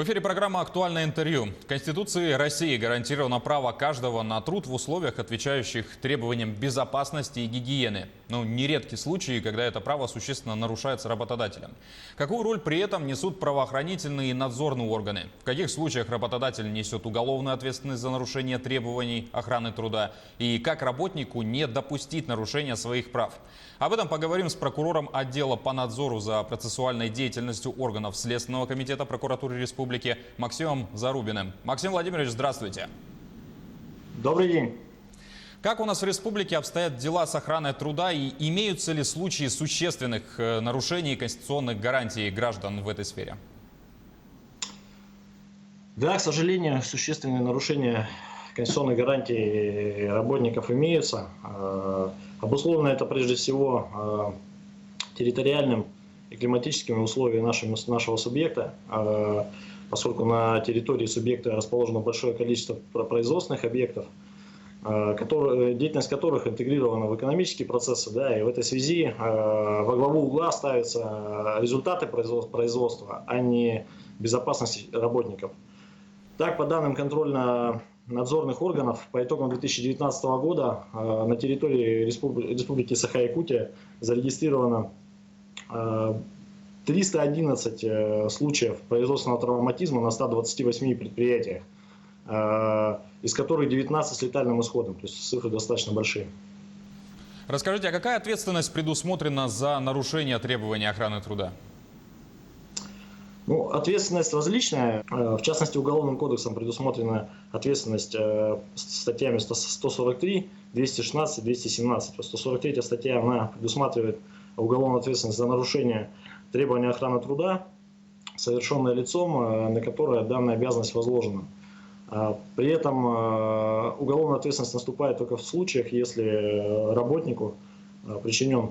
В эфире программа «Актуальное интервью». Конституцией России гарантировано право каждого на труд в условиях, отвечающих требованиям безопасности и гигиены. Но нередки случаи, когда это право существенно нарушается работодателем. Какую роль при этом несут правоохранительные и надзорные органы? В каких случаях работодатель несет уголовную ответственность за нарушение требований охраны труда? И как работнику не допустить нарушения своих прав? Об этом поговорим с прокурором отдела по надзору за процессуальной деятельностью органов Следственного комитета прокуратуры Республики Максимом Зарубиным. Максим Владимирович, здравствуйте. Добрый день. Как у нас в республике обстоят дела с охраной труда и имеются ли случаи существенных нарушений конституционных гарантий граждан в этой сфере? Да, к сожалению, существенные нарушения конституционных гарантий работников имеются. Обусловлено это прежде всего территориальным и климатическими условиями нашего субъекта, поскольку на территории субъекта расположено большое количество производственных объектов, деятельность которых интегрирована в экономические процессы, да, и в этой связи во главу угла ставятся результаты производства, а не безопасность работников. Так, по данным контрольно-надзорных органов, по итогам 2019 года на территории Республики Саха-Якутия зарегистрировано 311 случаев производственного травматизма на 128 предприятиях, из которых 19 с летальным исходом, то есть цифры достаточно большие. Расскажите, а какая ответственность предусмотрена за нарушение требований охраны труда? Ну, ответственность различная. В частности, Уголовным кодексом предусмотрена ответственность статьями 143, 216, 217. 143 статья она предусматривает уголовную ответственность за нарушение требований охраны труда, совершенное лицом, на которое данная обязанность возложена. При этом уголовная ответственность наступает только в случаях, если работнику причинен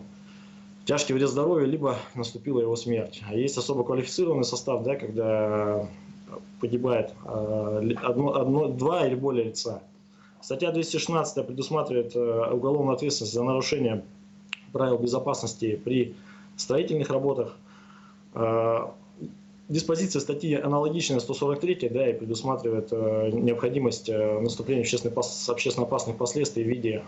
тяжкий вред здоровью, либо наступила его смерть. А есть особо квалифицированный состав, да, когда погибает два или более лица. Статья 216 предусматривает уголовную ответственность за нарушение правил безопасности при строительных работах. Диспозиция статьи аналогичная 143, да, и предусматривает необходимость наступления общественно опасных последствий в виде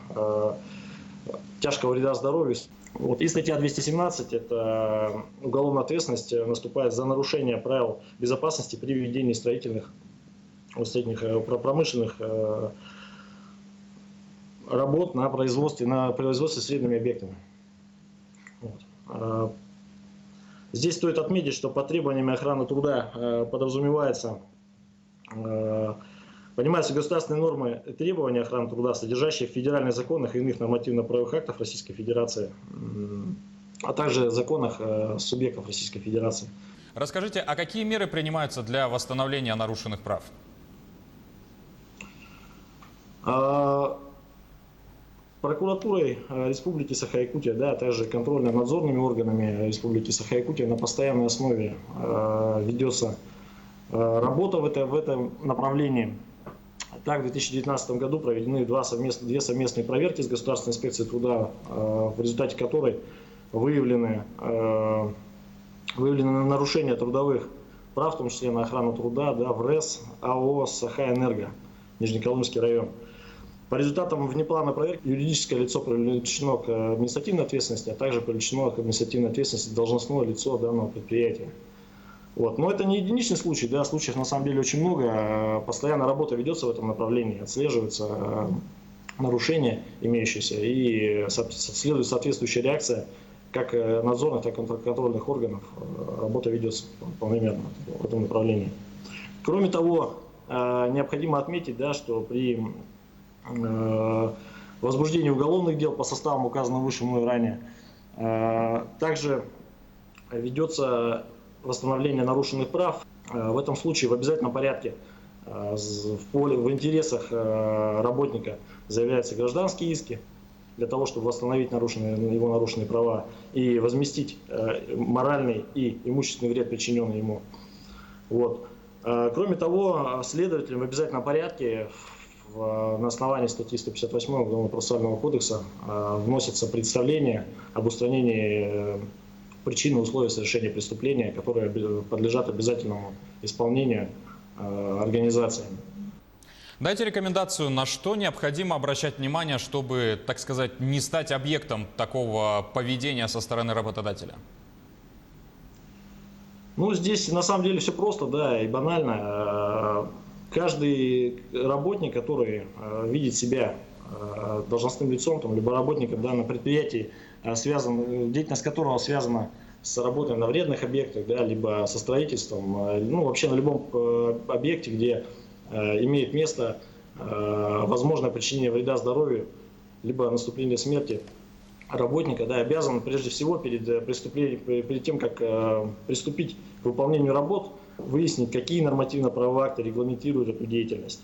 тяжкого вреда здоровью. Вот. И статья 217 – это уголовная ответственность наступает за нарушение правил безопасности при ведении строительных, промышленных работ на производстве средними объектами. Вот. Здесь стоит отметить, что под требованиями охраны труда понимаются государственные нормы и требования охраны труда, содержащие в федеральных законах и иных нормативно-правовых актах Российской Федерации, а также законах субъектов Российской Федерации. Расскажите, а какие меры принимаются для восстановления нарушенных прав? Прокуратурой Республики Саха-Якутия, да, а также контрольно-надзорными органами Республики Саха-Якутия на постоянной основе ведется работа в этом направлении. Так, в 2019 году проведены две совместные проверки с Государственной инспекцией труда, в результате которой выявлены нарушения трудовых прав, в том числе на охрану труда, да, в РЭС АО «Саха-Энерго», Нижнеколымский район. По результатам внеплановой проверки юридическое лицо привлечено к административной ответственности, а также привлечено к административной ответственности должностное лицо данного предприятия. Вот. Но это не единичный случай, да, случаев на самом деле очень много. Постоянно работа ведется в этом направлении, отслеживаются нарушения имеющиеся и следует соответствующая реакция как надзорных, так и контрольных органов. Работа ведется полномерно в этом направлении. Кроме того, необходимо отметить, да, что при возбуждении уголовных дел по составам, указанным выше мной ранее, также ведется восстановление нарушенных прав. В этом случае в обязательном порядке в интересах работника заявляются гражданские иски для того, чтобы восстановить его нарушенные права и возместить моральный и имущественный вред, причиненный ему. Вот. Кроме того, следователям в обязательном порядке на основании статьи 158 Уголовно-процессуального кодекса вносится представление об устранении причины и условия совершения преступления, которые подлежат обязательному исполнению организациями. Дайте рекомендацию, на что необходимо обращать внимание, чтобы, так сказать, не стать объектом такого поведения со стороны работодателя. Ну, здесь на самом деле все просто, да, и банально. Каждый работник, который видит себя должностным лицом, там, либо работником, да, на предприятии, деятельность которого связана с работой на вредных объектах, да, либо со строительством, ну, вообще на любом объекте, где имеет место возможное причинение вреда здоровью, либо наступление смерти работника, да, обязан прежде всего перед тем, как приступить к выполнению работ, выяснить, какие нормативно-правовые акты регламентируют эту деятельность,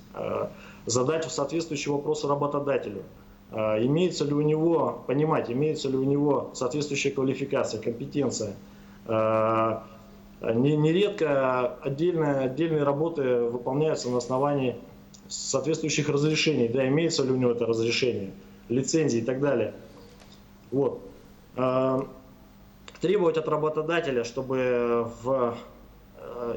задать соответствующие вопросы работодателю, имеется ли у него соответствующая квалификация, компетенция. Нередко отдельные работы выполняются на основании соответствующих разрешений, да, имеется ли у него это разрешение, лицензии и так далее. Вот. Требовать от работодателя, чтобы в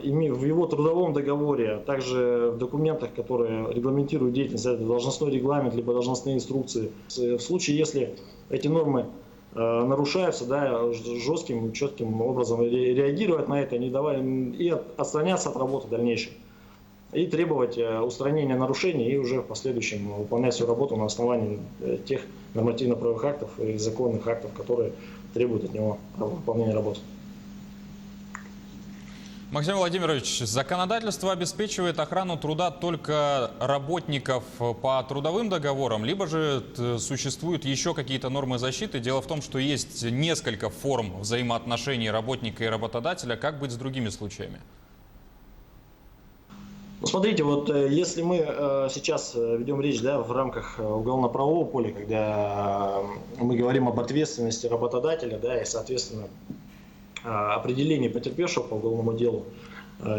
его трудовом договоре, а также в документах, которые регламентируют деятельность, это должностной регламент, либо должностные инструкции, в случае, если эти нормы нарушаются, да, жестким, четким образом реагировать на это, не давая, и отстраняться от работы дальнейшей, и требовать устранения нарушений, и уже в последующем выполнять свою работу на основании тех нормативно-правовых актов и законных актов, которые требуют от него выполнения работы. Максим Владимирович, законодательство обеспечивает охрану труда только работников по трудовым договорам, либо же существуют еще какие-то нормы защиты? Дело в том, что есть несколько форм взаимоотношений работника и работодателя. Как быть с другими случаями? Ну, смотрите, вот если мы сейчас ведем речь, да, в рамках уголовно-правового поля, когда мы говорим об ответственности работодателя, да, и, соответственно, определении потерпевшего по уголовному делу,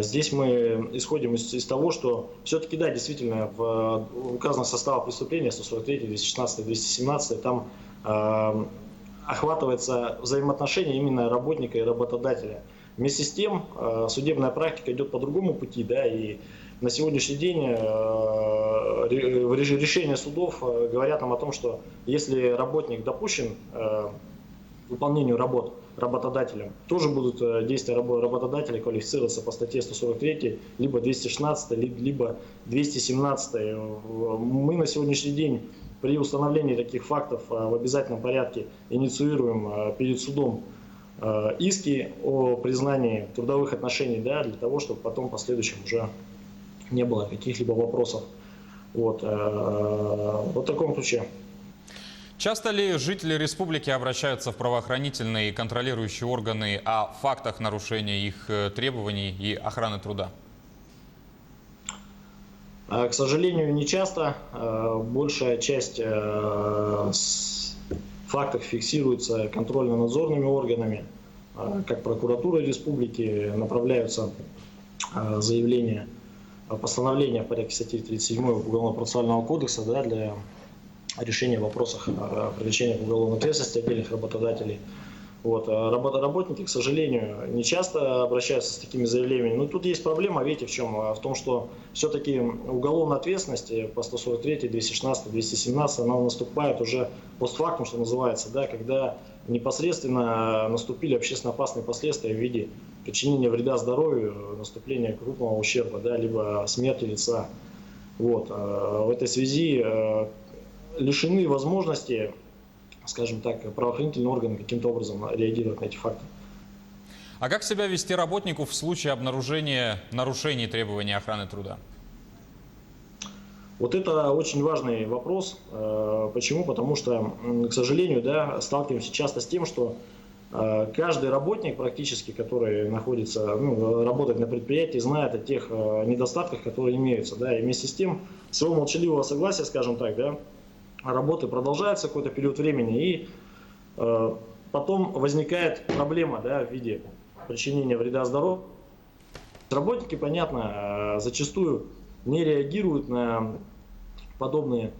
здесь мы исходим из того, что все-таки, да, действительно, в указанных составах преступления 143, 216, 217, там охватывается взаимоотношения именно работника и работодателя. Вместе с тем, судебная практика идет по другому пути, да, и на сегодняшний день решения судов говорят нам о том, что если работник допущен к выполнению работ работодателем, тоже будут действия работодателя квалифицироваться по статье 143, либо 216, либо 217. Мы на сегодняшний день при установлении таких фактов в обязательном порядке инициируем перед судом иски о признании трудовых отношений, да, для того, чтобы потом в последующем уже не было каких-либо вопросов. Вот в таком ключе. Часто ли жители республики обращаются в правоохранительные и контролирующие органы о фактах нарушения их требований и охраны труда? К сожалению, не часто. Большая часть фактов фиксируется контрольно-надзорными органами, как прокуратура республики, направляются заявления, постановления в порядке статьи 37 Уголовно-процессуального кодекса, да, для решения вопросов привлечения к уголовной ответственности отдельных работодателей. Вот. Работники, к сожалению, не часто обращаются с такими заявлениями. Но тут есть проблема, видите, в чем? В том, что все-таки уголовная ответственность по 143, 216, 217, она наступает уже постфактум, что называется, да, когда непосредственно наступили общественно опасные последствия в виде причинения вреда здоровью, наступления крупного ущерба, да, либо смерти лица. Вот. В этой связи лишены возможности, скажем так, правоохранительные органы каким-то образом реагировать на эти факты. А как себя вести работнику в случае обнаружения нарушений требований охраны труда? Вот это очень важный вопрос. Почему? Потому что, к сожалению, да, сталкиваемся часто с тем, что каждый работник практически, который работает на предприятии, знает о тех недостатках, которые имеются. Да, и вместе с тем, своего молчаливого согласия, скажем так, да, работы продолжаются какой-то период времени, и потом возникает проблема, да, в виде причинения вреда здоровью. Работники, понятно, зачастую не реагируют на подобные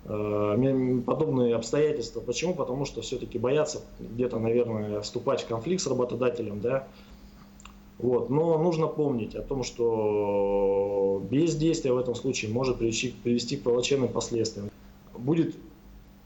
подобные обстоятельства. Почему? Потому что все-таки боятся где-то, наверное, вступать в конфликт с работодателем, да. Вот. Но нужно помнить о том, что бездействие в этом случае может привести к плачевным последствиям. Будет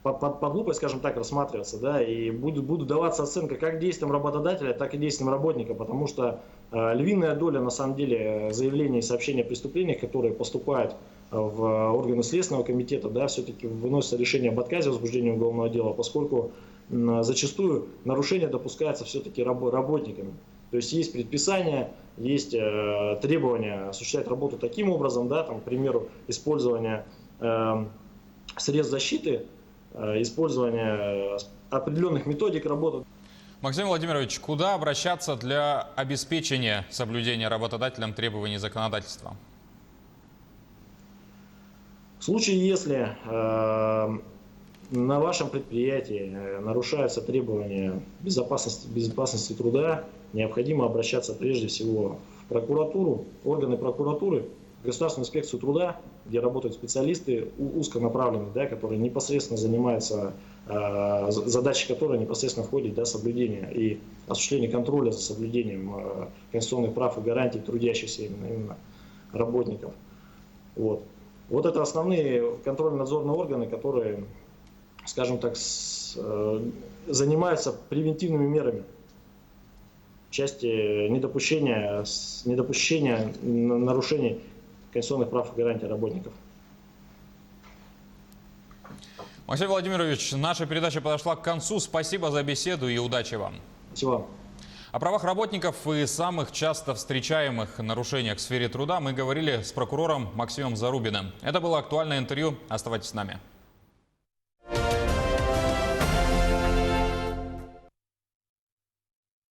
под лупой, скажем так, рассматриваться, да, и будет даваться оценка как действиям работодателя, так и действиям работника, потому что львиная доля, на самом деле, заявлений и сообщений о преступлениях, которые поступают в органы Следственного комитета, да, все-таки выносится решение об отказе в возбуждении уголовного дела, поскольку зачастую нарушения допускаются все-таки работниками. То есть есть предписания, есть требования осуществлять работу таким образом, да, там, к примеру, использование средств защиты, использование определенных методик работы. Максим Владимирович, куда обращаться для обеспечения соблюдения работодателем требований законодательства? В случае, если на вашем предприятии нарушаются требования безопасности труда, необходимо обращаться прежде всего в прокуратуру, органы прокуратуры, Государственную инспекцию труда, где работают специалисты узконаправленные, да, которые непосредственно занимаются, задачи которой непосредственно входят в соблюдение и осуществление контроля за соблюдением конституционных прав и гарантий трудящихся именно работников. Вот это основные контрольно-надзорные органы, которые, скажем так, занимаются превентивными мерами в части недопущения нарушений конституционных прав и гарантий работников. Максим Владимирович, наша передача подошла к концу. Спасибо за беседу и удачи вам. Спасибо. О правах работников и самых часто встречаемых нарушениях в сфере труда мы говорили с прокурором Максимом Зарубиным. Это было актуальное интервью. Оставайтесь с нами.